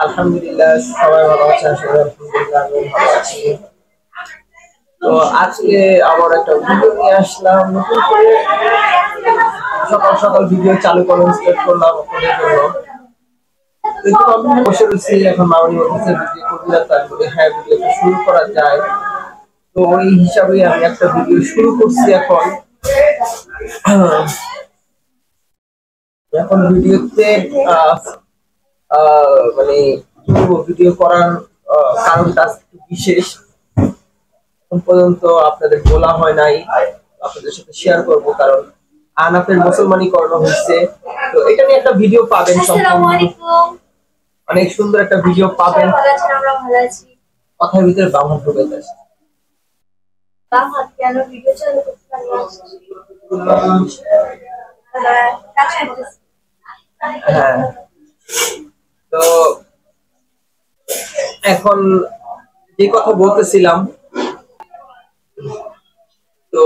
আলহামদুলিল্লাহ সবাই ভালো আছে, আসলে আলহামদুলিল্লাহ আমি ভালো আছি। তো আজকে আবার একটা ভিডিও নিয়ে আসলাম নতুন করে। সকাল সকাল ভিডিও চালু করে স্টার্ট করলাম আপনাদের জন্য। কিন্তু আমি বসে রয়েছি, এখন মামনি বলতেছে ভিডিও করবি না, তারপরে হ্যাঁ ভিডিওটা শুরু করা যায়। তো ওই হিসাবে আমি একটা ভিডিও শুরু করছি এখন। এখন ভিডিওতে মানে ভিডিও করার কারণটা একটু বিশেষ। এখন পর্যন্ত আপনাদের বলা হয় নাই, আপনাদের সাথে শেয়ার করব, কারণ আনাফের মুসলমানি করানো হয়েছে। তো এটা নিয়ে একটা ভিডিও পাবেন, অনেক সুন্দর একটা ভিডিও পাবেন। কথার ভিতরে বামহাত ঢুকে যাচ্ছে। হ্যাঁ, তো এখন যে কথা বলতেছিলাম, তো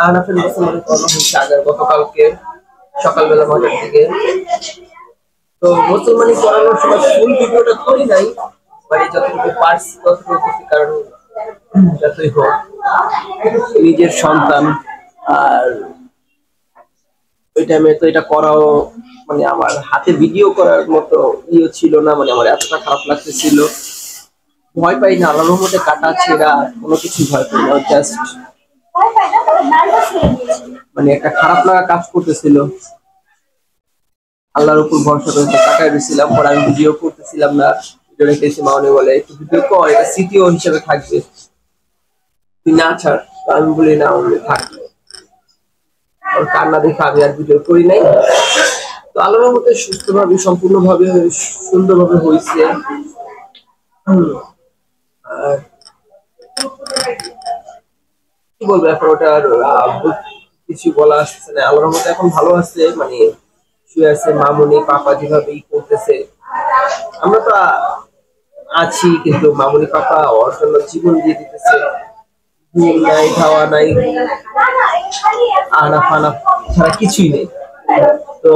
আহনাফের মুসলমানি করানো হয়েছে আগের গতকালকে সকালবেলা 9টার দিকে। তো মুসলমানি করানোর সময় ফুল ভিডিওটা করি নাই, মানে যতটুকু পারছি ততটুকু করছি, কারণ যতই হোক নিজের সন্তান, আর ওই টাইমে তো এটা করাও মানে আমার হাতে ভিডিও করার মতো ইয়ে ছিল না, মানে আমার এতটা খারাপ লাগতেছিল। ভয় পাই না, আল্লাহর রহমতে কাটা ছেঁড়া কোনো কিছু ভয় পাই না, জাস্ট মানে একটা খারাপ লাগা কাজ করতেছিল। আল্লাহর উপর ভরসা করে কাটাই দিয়েছিলাম, পরে আমি ভিডিও করতেছিলাম না, ভিডিও রেখেছি। মামনি বলে একটু ভিডিও কর, এটা স্মৃতিও হিসেবে থাকবে, তুই না ছাড়। আমি বলি না, আমি থাকবে। ওর কান্না দেখে আমি আর ভিডিও করি নাই। তো আল্লাহর মধ্যে সুস্থভাবে সম্পূর্ণভাবে সুন্দরভাবে হয়েছে। আর কি বলবো এখন, ওটার কিছু বলা আসছে না। আল্লাহর মধ্যে এখন ভালো আছে, মানে শুয়ে আছে। মামুনি পাপা যেভাবে করতেছে, আমরা তো আছি, কিন্তু মামুনি পাপা ওর জন্য জীবন দিয়ে দিতেছে। ঘুম নাই, খাওয়া নাই, আনা ফানা ছাড়া কিছুই নেই। তো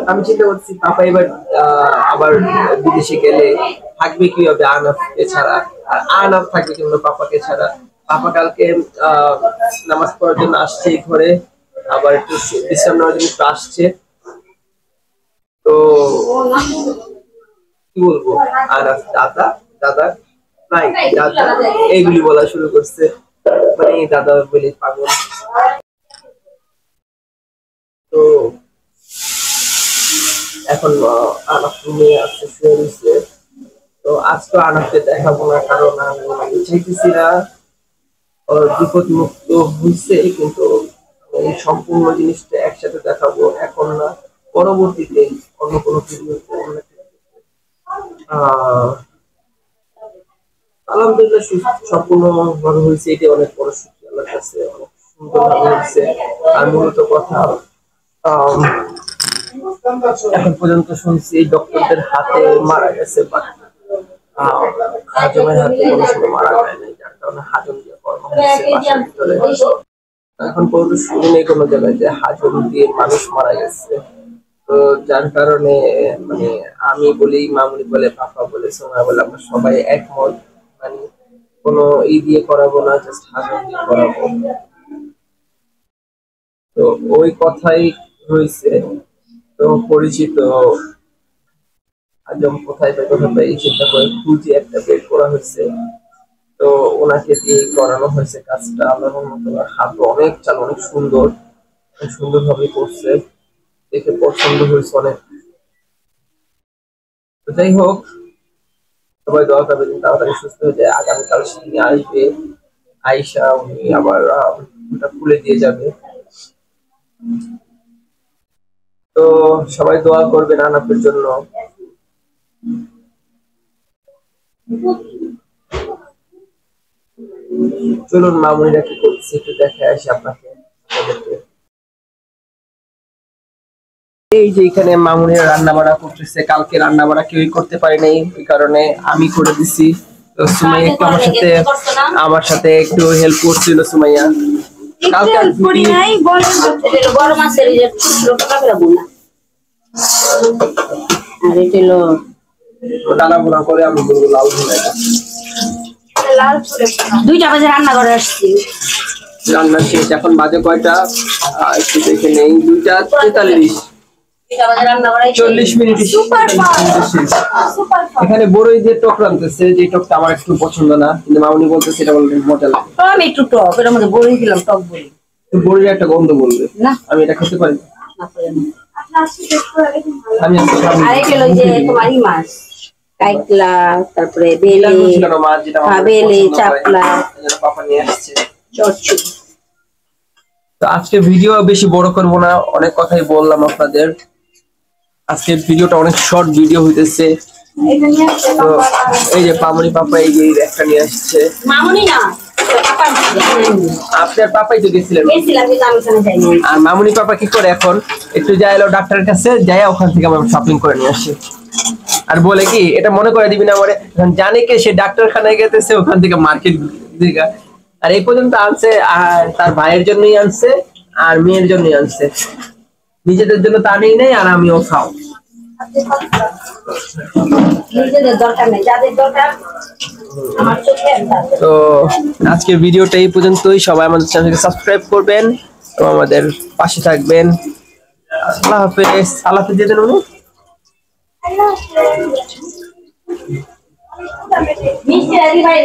আমি চিন্তা করছি পাপা এবার আবার বিদেশে গেলে থাকবে কিভাবে আনাফকে ছাড়া, আর আনাফ থাকবে কিভাবে পাপাকে ছাড়া। পাপা কালকে নামাজ পড়ার জন্য আসছে ঘরে, আবার একটু বিশ্রাম নেওয়ার জন্য একটু আসছে। তো কি বলবো, আনাফ দাদা দাদা নাই, দাদা এইগুলি বলা শুরু করছে, মানে দাদা বলে পাগল। তো এখন আনাফ নিয়ে আসছে, শুয়ে রয়েছে। তো আজ তো আনাফকে দেখাবো না, কারণ আমি চাইতেছি না ওর বিপদ মুক্ত হয়েছে, কিন্তু এই সম্পূর্ণ জিনিসটা একসাথে দেখাবো, এখন না, পরবর্তীতে অন্য কোনো ভিডিওতে। আলহামদুলিল্লাহ সম্পূর্ণ ভাবে হয়েছে, এটি অনেক বড় সুখী আল্লাহর কাছে, অনেক সুন্দর ভাবে হয়েছে। আর মূলত কথা, এখন পর্যন্ত শুনছি ডক্টরদের হাতে মারা গেছে, বাট হাজমের হাতে কোনো সময় মারা যায় নাই, যার কারণে হাজম দিয়ে কর্ম হচ্ছে বাসার ভিতরে। এখন পর্যন্ত শুনি নেই কোনো জায়গায় যে হাজম দিয়ে মানুষ মারা গেছে। তো যার কারণে মানে আমি বলি, মামুনি বলে, পাপা বলে, সোমা বলে, আমরা সবাই একমত, মানে কোনো দিয়ে করাবো না, জাস্ট হাজম দিয়ে করাবো। তো ওই কথাই হয়েছে। তো পরিচিত আজম কোথায় এই চিন্তা করে খুঁজে একটা বের করা হয়েছে। তো ওনাকে দিয়ে করানো হয়েছে কাজটা। আল্লাহর মতো হাত অনেক চাল, অনেক সুন্দর, অনেক সুন্দর ভাবে করছে, দেখে পছন্দ হয়েছে অনেক। তো যাই হোক, সবাই দোয়া করবেন তাড়াতাড়ি সুস্থ হয়ে যায়। আগামীকাল তিনি আসবে, আয়শা উনি আবার ওটা খুলে দিয়ে যাবে। তো সবাই দোয়া করবেন আনাফের জন্য। চলুন মামুনিরা কি করছে একটু দেখে আসি আপনাকে। এই যে এখানে মামুনিরা রান্না বাড়া করতেছে, কালকে রান্না বাড়া কেউই করতে পারে নাই, এই কারণে আমি করে দিছি। তো সুমাইয়া একটু আমার সাথে একটু হেল্প করছিল সুমাইয়া। কালকে করি নাই, বড় মাছের আর এটা হলো টানা পোনা করে আমি বলবো লাল ভুনা। লাল 2টা বাজে রান্না করে আসছি। রান্না শেষ, এখন বাজে কয়টা একটু দেখে নেই, 2:43। 2টা বাজে রান্না করে 40 মিনিট সুপার শেষ। সুপার এখানে বড়ই যে টক রাঁধতেছে, যে টকটা আমার একটু পছন্দ না, কিন্তু মামুনি বলতেছে এটা বলতে মজা লাগে। আমি একটু টক এর মধ্যে বড়ি দিলাম, টক বড়ি। বড়ির একটা গন্ধ বলবে না আমি এটা খেতে পারি না। আমি আরে গেল যে তোমার মাছ কাইকলা, তারপরে বেলে, বেলে চাপলা, পাপা নিয়ে আসছে। চচ্চড়ি। তো আজকে ভিডিও বেশি বড় করব না, অনেক কথাই বললাম আপনাদের। আজকের ভিডিওটা অনেক শর্ট ভিডিও হইতেছে। তো এই যে মামুনি পাপা এই যে একটা নিয়ে আসছে। মামুনি না, আপনার পাপাই তো গেছিলেন। আর মামুনি পাপা কি করে এখন, একটু যাই এলো ডাক্তারের কাছে, যাই ওখান থেকে আমরা শপিং করে নিয়ে আসি। আর বলে কি এটা মনে করে দিবি না আমারে, জানে কি সে ডাক্তারখানায় গেতেছে, ওখান থেকে মার্কেট দিকে। আর এই পর্যন্ত আনছে, আর তার ভাইয়ের জন্যই আনছে, আর মেয়ের জন্যই আনছে, নিজেদের জন্য তা নেই নাই। আর আমিও খাও। নিজেদের দরকার নেই, যাদের দরকার আমার চোখে। তো আজকের ভিডিওটা এই পর্যন্তই। সবাই আমাদের চ্যানেলকে সাবস্ক্রাইব করবেন এবং আমাদের পাশে থাকবেন। আল্লাহ হাফেজ। আল্লাহ হাফেজ দিয়ে দেন উনি। মিষ্টি ভাই